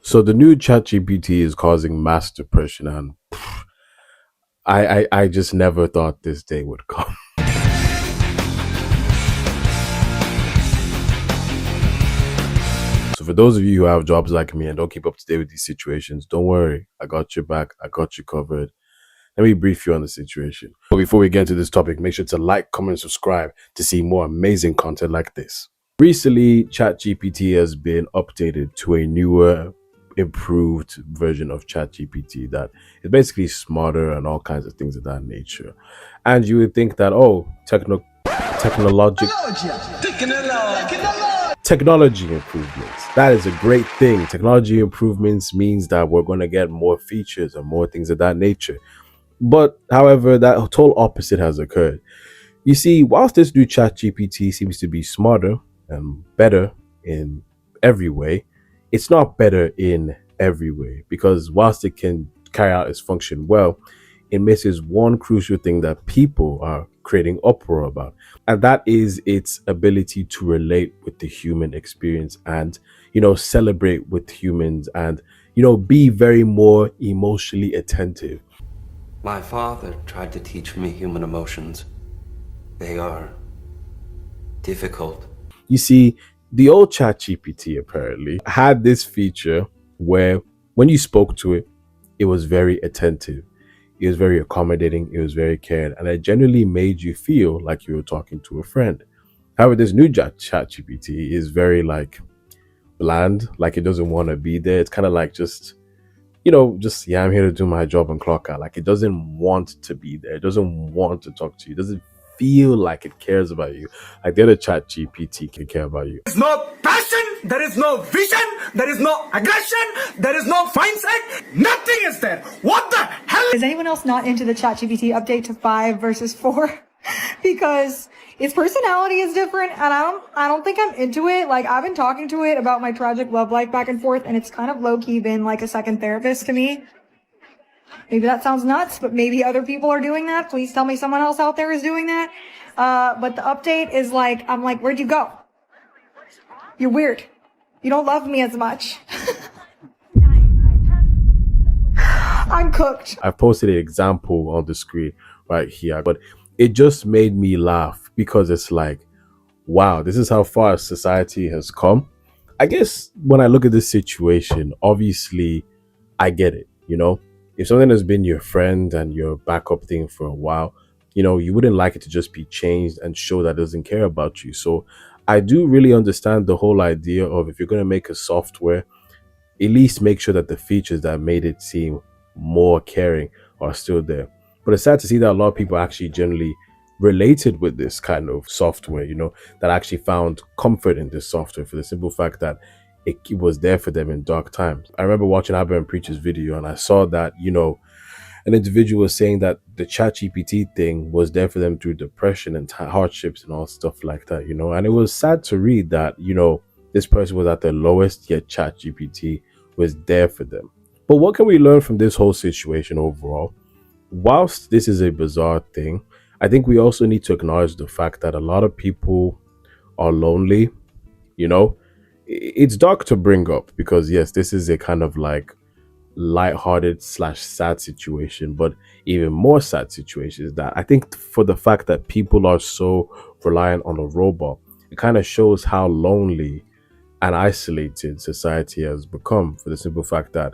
So the new ChatGPT is causing mass depression, and I just never thought this day would come. So for those of you who have jobs like me and don't keep up to date with these situations, don't worry. I got your back. I got you covered. Let me brief you on the situation. But before we get into this topic, make sure to like, comment, subscribe to see more amazing content like this. Recently, ChatGPT has been updated to a newer, improved version of ChatGPT that is basically smarter and all kinds of things of that nature. And you would think that, oh, technology improvements. That is a great thing. Technology improvements means that we're going to get more features and more things of that nature. But however, that total opposite has occurred. You see, whilst this new ChatGPT seems to be smarter and better in every way, it's not better in every way, because whilst it can carry out its function well, it misses one crucial thing that people are creating uproar about, and that is its ability to relate with the human experience and, celebrate with humans and, be very more emotionally attentive. My father tried to teach me human emotions. They are difficult. You see, the old ChatGPT apparently had this feature where when you spoke to it, it was very attentive. It was very accommodating. It was very cared. And it generally made you feel like you were talking to a friend. However, this new ChatGPT is very bland, like it doesn't want to be there. It's kind of like yeah, I'm here to do my job and clock out. Like it doesn't want to be there. It doesn't want to talk to you. It doesn't feel like it cares about you. Like the other ChatGPT can care about you. There's no passion, there is no vision, there is no aggression, there is no mindset, nothing is there. What the hell? Is anyone else not into the ChatGPT update to 5 versus 4? Because its personality is different, and I don't think I'm into it. Like, I've been talking to it about my tragic love life back and forth, and it's kind of low-key been like a second therapist to me. Maybe that sounds nuts, but maybe other people are doing that. Please tell me someone else out there is doing that. But the update is like, I'm like, where'd you go? You're weird. You don't love me as much. I'm cooked. I've posted an example on the screen right here, but it just made me laugh because it's like, wow, this is how far society has come. I guess when I look at this situation, obviously I get it, If something has been your friend and your backup thing for a while, you wouldn't like it to just be changed and show that it doesn't care about you. So I do really understand the whole idea of, if you're going to make a software, at least make sure that the features that made it seem more caring are still there. But it's sad to see that a lot of people actually generally related with this kind of software, that actually found comfort in this software for the simple fact that it was there for them in dark times. I remember watching Abba and Preacher's video, and I saw that, an individual was saying that the ChatGPT thing was there for them through depression and hardships and all stuff like that, and it was sad to read that, this person was at their lowest, yet ChatGPT was there for them. But what can we learn from this whole situation overall? Whilst this is a bizarre thing, I think we also need to acknowledge the fact that a lot of people are lonely. It's dark to bring up because, yes, this is a kind of lighthearted / sad situation, but even more sad situation is that I think for the fact that people are so reliant on a robot, it kind of shows how lonely and isolated society has become, for the simple fact that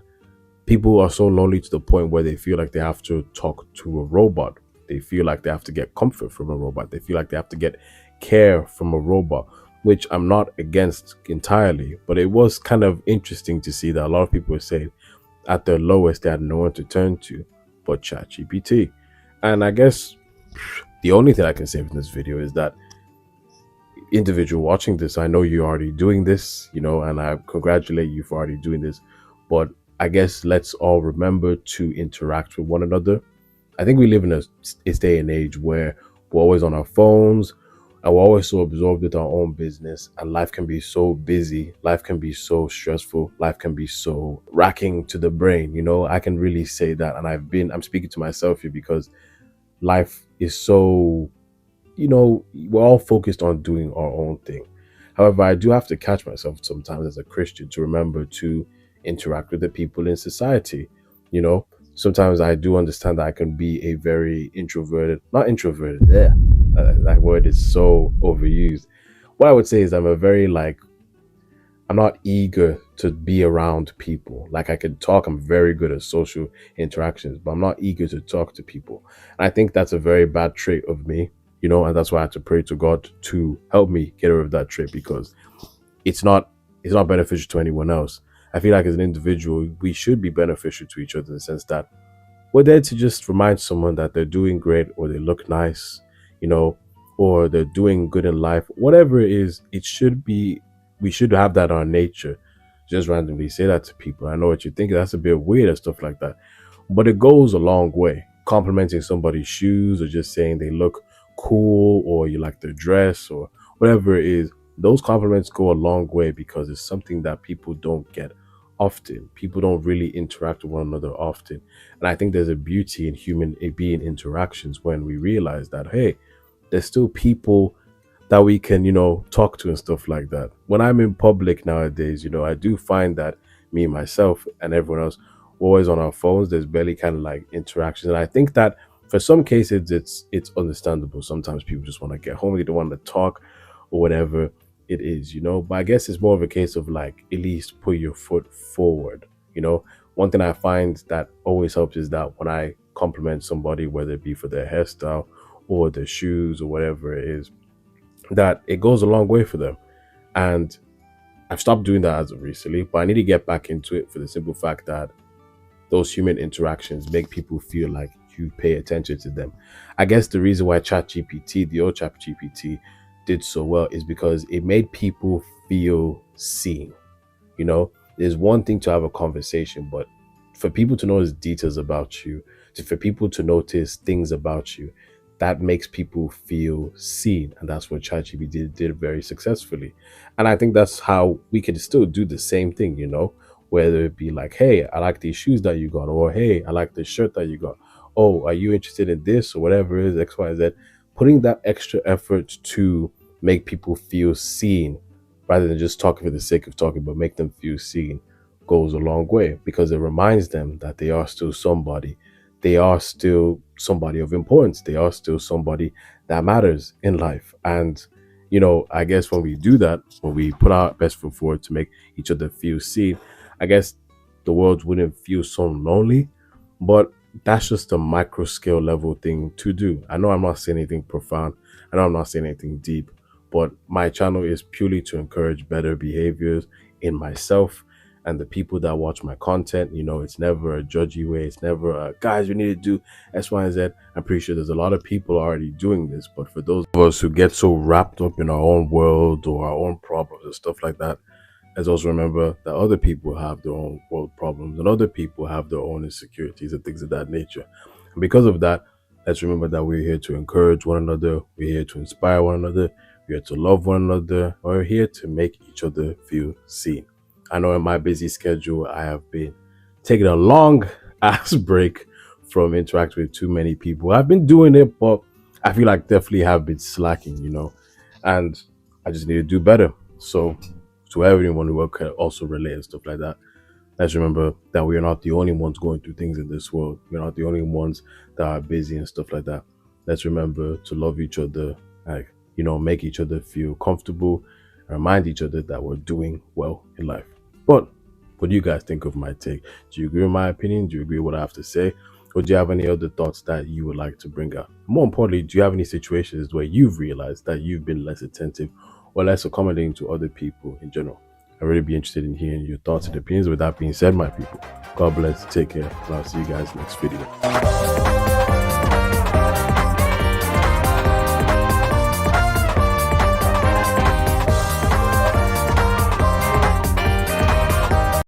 people are so lonely to the point where they feel like they have to talk to a robot. They feel like they have to get comfort from a robot. They feel like they have to get care from a robot, which I'm not against entirely. But it was kind of interesting to see that a lot of people were saying at their lowest, they had no one to turn to but ChatGPT. And I guess the only thing I can say from this video is that, individual watching this, I know you're already doing this, and I congratulate you for already doing this. But I guess let's all remember to interact with one another. I think we live in a day and age where we're always on our phones and we're always so absorbed with our own business, and life can be so busy, life can be so stressful, life can be so racking to the brain. I can really say that, and I'm speaking to myself here, because life is so, we're all focused on doing our own thing. However, I do have to catch myself sometimes as a Christian to remember to interact with the people in society. You know, sometimes I do understand that I can be a very introverted, not introverted, yeah, that word is so overused. What I would say is I'm a very like, I'm not eager to be around people. Like I can talk, I'm very good at social interactions, but I'm not eager to talk to people. And I think that's a very bad trait of me, you know, and that's why I had to pray to God to help me get rid of that trait, because it's not it's not beneficial to anyone else. I feel like as an individual, we should be beneficial to each other in the sense that we're there to just remind someone that they're doing great or they look nice, you know, or they're doing good in life. Whatever it is, it should be, we should have that on nature. Just randomly say that to people. I know what you think. That's a bit weird and stuff like that. But it goes a long way. Complimenting somebody's shoes or just saying they look cool or you like their dress or whatever it is, those compliments go a long way because it's something that people don't get often. People don't really interact with one another often. And I think there's a beauty in human being interactions when we realize that, hey, there's still people that we can, you know, talk to and stuff like that. When I'm in public nowadays, you know, I do find that me, myself, and everyone else, we're always on our phones. There's barely kind of like interaction. And I think that for some cases, it's understandable. Sometimes people just want to get home, they don't want to talk or whatever it is, you know. But I guess it's more of a case of like, at least put your foot forward, you know. One thing I find that always helps is that when I compliment somebody, whether it be for their hairstyle or their shoes or whatever it is, that it goes a long way for them. And I've stopped doing that as of recently, but I need to get back into it for the simple fact that those human interactions make people feel like you pay attention to them. I guess the reason why ChatGPT, the old ChatGPT, did so well is because it made people feel seen. You know, there's one thing to have a conversation, but for people to notice details about you, for people to notice things about you, that makes people feel seen. And that's what ChatGPT did very successfully. And I think that's how we can still do the same thing, you know, whether it be like, hey, I like these shoes that you got, or hey, I like this shirt that you got. Oh, are you interested in this or whatever it is, X, Y, Z? Putting that extra effort to make people feel seen rather than just talking for the sake of talking, but make them feel seen goes a long way because it reminds them that they are still somebody. They are still somebody of importance. They are still somebody that matters in life. And, you know, I guess when we do that, when we put our best foot forward to make each other feel seen, I guess the world wouldn't feel so lonely. But that's just a micro scale level thing to do. I know I'm not saying anything profound. I know I'm not saying anything deep, but my channel is purely to encourage better behaviors in myself and the people that watch my content. You know, it's never a judgy way. It's never a, guys, we need to do X, Y, and Z. I'm pretty sure there's a lot of people already doing this, but for those of us who get so wrapped up in our own world or our own problems and stuff like that, let's also remember that other people have their own world problems and other people have their own insecurities and things of that nature. And because of that, let's remember that we're here to encourage one another. We're here to inspire one another. We're here to love one another. We're here to make each other feel seen. I know in my busy schedule, I have been taking a long ass break from interacting with too many people. I've been doing it, but I feel like definitely have been slacking, you know, and I just need to do better. So to everyone who can also relate and stuff like that, let's remember that we are not the only ones going through things in this world. We're not the only ones that are busy and stuff like that. Let's remember to love each other, like, you know, make each other feel comfortable, and remind each other that we're doing well in life. But what do you guys think of my take? Do you agree with my opinion? Do you agree with what I have to say? Or do you have any other thoughts that you would like to bring up? More importantly, do you have any situations where you've realized that you've been less attentive or less accommodating to other people in general? I'd really be interested in hearing your thoughts and opinions. With that being said, my people, God bless, take care, and I'll see you guys next video.